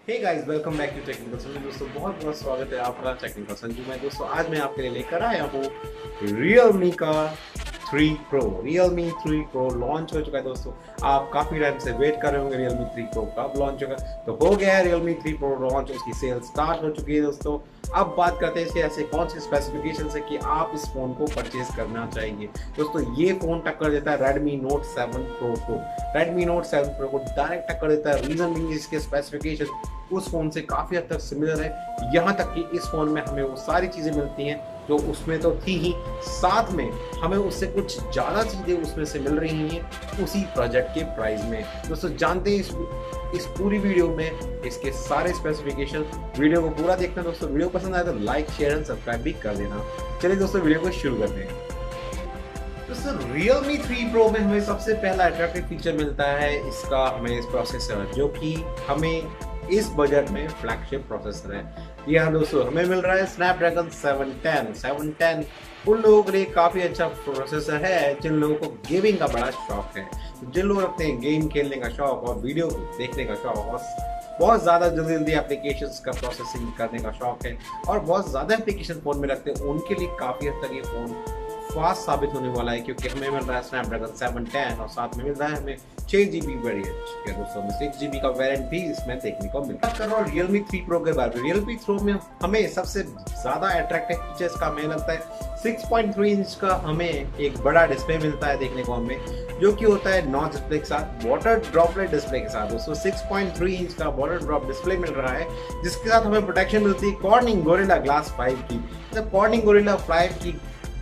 Hey guys, welcome back to technical Sanju. दोस्तों बहुत बहुत स्वागत है आपका टेक्निकल संजू में। दोस्तों आज मैं आपके लिए लेकर आया हूँ Realme का 3 Pro। Realme 3 Pro लॉन्च हो चुका है दोस्तों। आप काफी टाइम से वेट कर रहे होंगे Realme 3 Pro कब लॉन्च होगा, तो हो गया है Realme 3 Pro लॉन्च। उसकी सेल स्टार्ट हो चुकी है दोस्तों। अब बात करते हैं इसके ऐसे कौन से स्पेसिफिकेशन है कि आप इस फोन को परचेज करना चाहिए। दोस्तों ये फोन टक्कर देता है Redmi Note 7 Pro को। Redmi Note 7 Pro को डायरेक्ट टक्कर देता है। रीजन भी इसके स्पेसिफिकेशन उस फोन से काफी हद तक सिमिलर है। यहाँ तक कि इस फोन में हमें वो सारी चीजें मिलती हैं जो उसमें तो थी ही, साथ में हमें उससे कुछ ज्यादा चीजें उसमें से मिल रही हैं उसी प्रोजेक्ट के प्राइस में। दोस्तों जानते हैं इस पूरी वीडियो में इसके सारे स्पेसिफिकेशन। वीडियो को पूरा देखना दोस्तों। वीडियो पसंद आए तो लाइक शेयर एंड सब्सक्राइब भी कर देना। चलिए दोस्तों वीडियो को शुरू करते हैं। दोस्तों Realme 3 Pro में हमें सबसे पहला अट्रैक्टिव फीचर मिलता है इसका हमें इस प्रोसेसर, जो कि हमें इस बजट में फ्लैगशिप प्रोसेसर है। जी हाँ दोस्तों, हमें मिल रहा है स्नैपड्रैगन 710 उन लोगों के लिए काफी अच्छा प्रोसेसर है जिन लोगों को गेमिंग का बड़ा शौक है। जिन लोग रखते हैं गेम खेलने का शौक और वीडियो देखने का शौक और बहुत ज़्यादा जल्दी जल्दी एप्लीकेशंस का प्रोसेसिंग करने का शौक है और बहुत ज़्यादा एप्लीकेशन फ़ोन में रखते हैं, उनके लिए काफ़ी हद तक ये फ़ोन फास्ट साबित होने वाला है। क्योंकि हमें मिल रहा है स्नैपड्रैगन 710 और साथ में मिल रहा है हमें 6GB वेरिएंट। दोस्तों हमें 6GB का वेरिएंट भी इसमें देखने को मिलता है। कर रहा हूँ Realme 3 Pro के बारे में। Realme 3 Pro में हमें सबसे ज़्यादा अट्रैक्टिव फीचर्स का हमें लगता है 6.3 इंच का हमें एक बड़ा डिस्प्ले मिलता है देखने को हमें, जो कि होता है नॉच डिस्प्ले के साथ, वाटर ड्रॉपलेट डिस्प्ले के साथ। दोस्तों 6.3 इंच का वाटर ड्रॉप डिस्प्ले मिल रहा है, जिसके साथ हमें प्रोटेक्शन मिलती है कॉर्निंग गोरिल्ला ग्लास 5 की। मतलब कॉर्निंग गोरिल्ला 5 की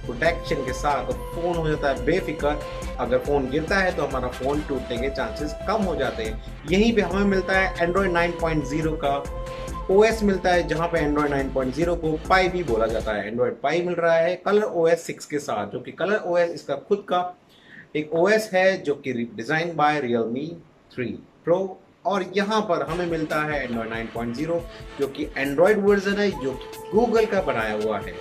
प्रोटेक्शन के साथ फोन हो जाता है बेफिक्र। अगर फोन गिरता है तो हमारा फोन टूटने के चांसेस कम हो जाते हैं। यहीं पे हमें मिलता है एंड्रॉइड 9.0 का OS मिलता है, जहां पे एंड्रॉइड 9.0 को पाई भी बोला जाता है। एंड्रॉइड पाई मिल रहा है कलर OS 6 के साथ, जो कि कलर OS इसका खुद का एक OS है जो कि डिजाइन बाय Realme 3 Pro। और यहाँ पर हमें मिलता है एंड्रॉइड 9.0 जो कि एंड्रॉइड वर्जन है, जो गूगल का बनाया हुआ है।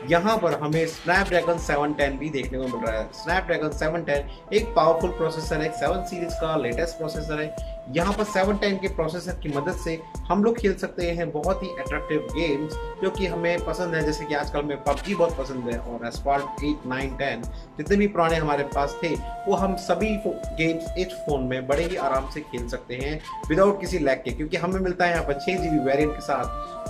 यहाँ पर हमें स्नैपड्रैगन 710 भी देखने को मिल रहा है। स्नैपड्रैगन 710 एक पावरफुल प्रोसेसर है, 7 सीरीज का लेटेस्ट प्रोसेसर है। यहाँ पर 710 के प्रोसेसर की मदद से हम लोग खेल सकते हैं बहुत ही अट्रैक्टिव गेम्स जो कि हमें पसंद है। जैसे कि आजकल हमें PUBG बहुत पसंद है और एस्फाल्ट 8, 9, 10 जितने भी पुराने हमारे पास थे वो हम सभी गेम्स इस फोन में बड़े ही आराम से खेल सकते हैं विदाउट किसी लैग के। क्योंकि हमें मिलता है यहाँ पर 6GB वेरिएंट के साथ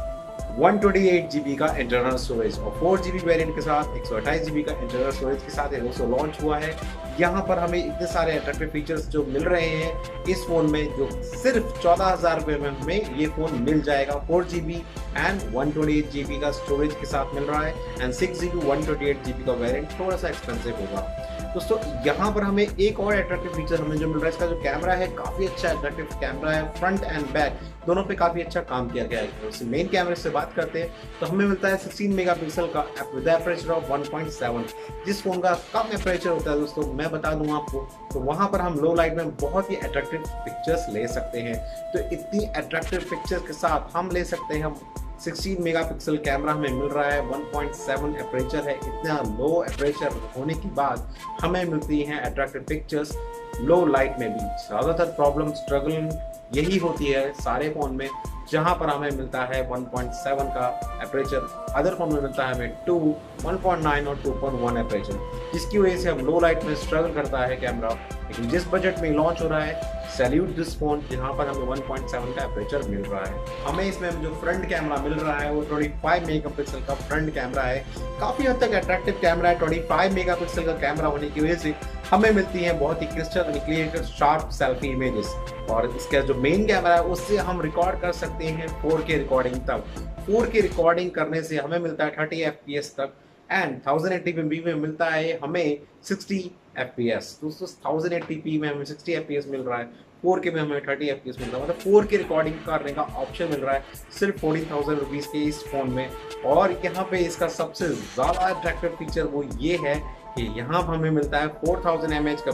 128GB का इंटरनल स्टोरेज और 4GB वेरिएंट के साथ 128GB का इंटरनल स्टोरेज के साथ दोस्तों लॉन्च हुआ है। यहाँ पर हमें इतने सारे अट्रैक्टिव फीचर्स जो मिल रहे हैं इस फोन में, जो सिर्फ 14,000 रुपये में हमें ये फोन मिल जाएगा। 4GB एंड 128GB का स्टोरेज के साथ मिल रहा है एंड 6GB 128GB का वेरिएंट थोड़ा सा एक्सपेंसिव होगा। दोस्तों यहाँ पर हमें एक और अट्रैक्टिव फीचर हमें जो मिल रहा है, इसका जो कैमरा है काफ़ी अच्छा अट्रैक्टिव कैमरा है। फ्रंट एंड बैक दोनों पे काफ़ी अच्छा काम किया गया है। तो मेन कैमरे से बात करते हैं तो हमें मिलता है 16 मेगापिक्सल का विद एपरेचर ऑफ 1.7। जिस फोन का कम एपरेचर होता है दोस्तों मैं बता दूं आपको, तो वहाँ पर हम लो लाइट में बहुत ही अट्रैक्टिव पिक्चर्स ले सकते हैं। तो इतनी अट्रैक्टिव पिक्चर्स के साथ हम ले सकते हैं। हम 16 मेगापिक्सल कैमरा हमें मिल रहा है, 1.7 एपरेचर है। इतना लो एपरेचर होने के बाद हमें मिलती हैं अट्रैक्टिव पिक्चर्स लो लाइट में भी। ज़्यादातर प्रॉब्लम स्ट्रगल यही होती है सारे फ़ोन में, जहाँ पर हमें मिलता है 1.7 का एपरेचर। अदर फोन में मिलता है हमें 2, 1.9 और 2.1 एपरेचर, जिसकी वजह से हम लो लाइट में स्ट्रगल करता है कैमरा। लेकिन जिस बजट में लॉन्च हो रहा है, सैल्यूट दिस फोन, जहाँ पर हमें 1.7 का एपरेचर मिल रहा है। हमें इसमें जो फ्रंट कैमरा मिल रहा है वो 25 मेगापिक्सल का फ्रंट कैमरा है। काफ़ी हद तक अट्रैक्टिव कैमरा है। 25 मेगापिक्सल का कैमरा होने की वजह से हमें मिलती हैं बहुत ही crystal clear sharp selfie images. और इसका जो मेन कैमरा है उससे हम रिकॉर्ड कर सकते हैं 4K रिकॉर्डिंग तक। 4K रिकॉर्डिंग करने से हमें मिलता है 30 FPS तक एंड 1080p में मिलता है हमें 60 FPS। दोस्तों 1080p में हमें 60 FPS मिल रहा है, 4K में हमें 30 FPS मिल रहा है। मतलब 4K रिकॉर्डिंग करने का ऑप्शन मिल रहा है सिर्फ 14,000 रुपीज़ के इस फोन में। और यहाँ पे इसका सबसे ज़्यादा अट्रैक्टिव फीचर वो ये है कि यहाँ हमें मिलता है 4000 mAh का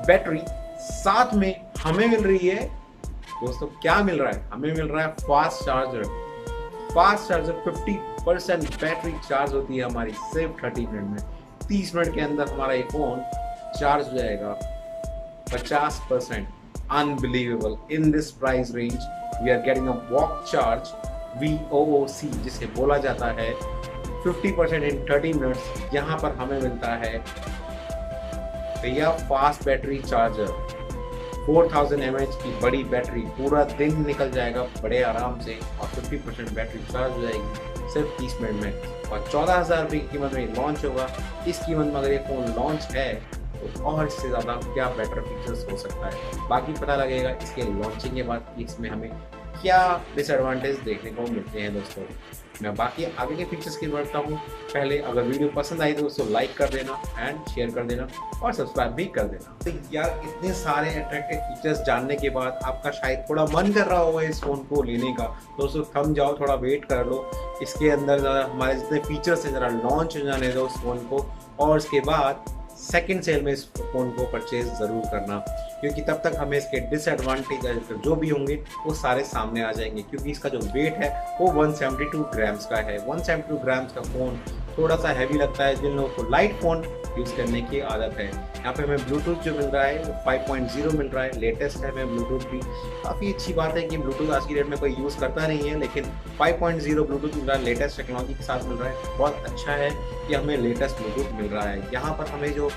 बैटरी। साथ में हमें मिल रही है दोस्तों, क्या मिल रहा है, हमें मिल रहा है फास्ट चार्जर। 50% बैटरी चार्ज होती है हमारी सिर्फ 30 मिनट में। 30 मिनट के अंदर हमारा ये फोन चार्ज हो जाएगा 50%। Unbelievable in this price range. We are getting a VOOC charge VOOC, जिसे बोला जाता है 50% इन 30 मिनट्स। यहाँ पर हमें मिलता है भैया फास्ट बैटरी चार्जर, 4000 mAh की बड़ी बैटरी, पूरा दिन निकल जाएगा बड़े आराम से, और 50% बैटरी चार्ज हो जाएगी सिर्फ 30 मिनट में, और 14,000 रुपये की कीमत में लॉन्च होगा। इस कीमत में अगर ये फ़ोन लॉन्च है तो और इससे ज़्यादा क्या बेटर फीचर्स हो सकता है, बाकी पता लगेगा इसके लॉन्चिंग के बाद कि इसमें हमें क्या डिसएडवांटेज देखने को मिलते हैं दोस्तों। मैं बाकी आगे के फीचर्स की बढ़ता हूँ। पहले अगर वीडियो पसंद आई तो दोस्तों लाइक कर देना एंड शेयर कर देना और सब्सक्राइब भी कर देना। तो यार इतने सारे अट्रैक्टिव फीचर्स जानने के बाद आपका शायद थोड़ा मन कर रहा होगा इस फ़ोन को लेने का, दोस्तों थम जाओ, थोड़ा वेट कर लो। इसके अंदर हमारे जितने फीचर्स हैं ज़रा लॉन्च हो जाने दो उस फ़ोन को, और उसके बाद सेकंड सेल में इस फ़ोन को परचेज ज़रूर करना, क्योंकि तब तक हमें इसके डिसएडवांटेज जो भी होंगे वो सारे सामने आ जाएंगे। क्योंकि इसका जो वेट है वो 172 ग्राम्स का है। 172 ग्राम्स का फ़ोन थोड़ा सा हैवी लगता है जिन लोगों को लाइट फ़ोन यूज़ करने की आदत है। यहाँ पे हमें ब्लूटूथ जो मिल रहा है वो 5.0 मिल रहा है, लेटेस्ट है। हमें ब्लूटूथ भी काफ़ी अच्छी बात है कि ब्लूटूथ आज की डेट में कोई यूज़ करता नहीं है, लेकिन 5.0 ब्लूटूथ मिल रहा है, लेटेस्ट टेक्नोलॉजी के साथ मिल रहा है। बहुत अच्छा है कि हमें लेटेस्ट ब्लूटूथ मिल रहा है। यहाँ पर हमें जो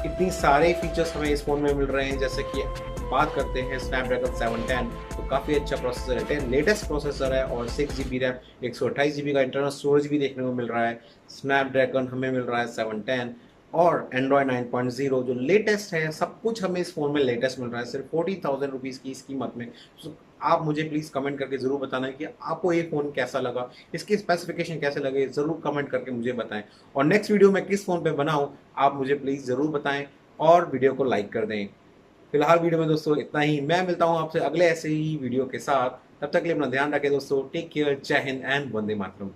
इतनी सारे फीचर्स हमें इस फ़ोन में मिल रहे हैं, जैसे कि बात करते हैं स्नैपड्रैगन 710, तो काफ़ी अच्छा प्रोसेसर है, 10 लेटेस्ट प्रोसेसर है, और 6GB रैम, 128GB का इंटरनल स्टोरेज भी देखने को मिल रहा है। स्नैपड्रैगन हमें मिल रहा है 710, और एंड्रॉयड 9.0 जो लेटेस्ट है, सब कुछ हमें इस फ़ोन में लेटेस्ट मिल रहा है सिर्फ 40,000 रुपीज़ की इस कीमत में। तो आप मुझे प्लीज़ कमेंट करके ज़रूर बताना कि आपको ये फ़ोन कैसा लगा, इसकी स्पेसिफिकेशन कैसे लगे, ज़रूर कमेंट करके मुझे बताएं। और नेक्स्ट वीडियो मैं किस फ़ोन पे बनाऊं आप मुझे प्लीज़ ज़रूर बताएं, और वीडियो को लाइक कर दें। फिलहाल वीडियो में दोस्तों इतना ही। मैं मिलता हूँ आपसे अगले ऐसे ही वीडियो के साथ। तब तक के लिए अपना ध्यान रखें दोस्तों। टेक केयर, जय हिंद एंड वंदे मातरम।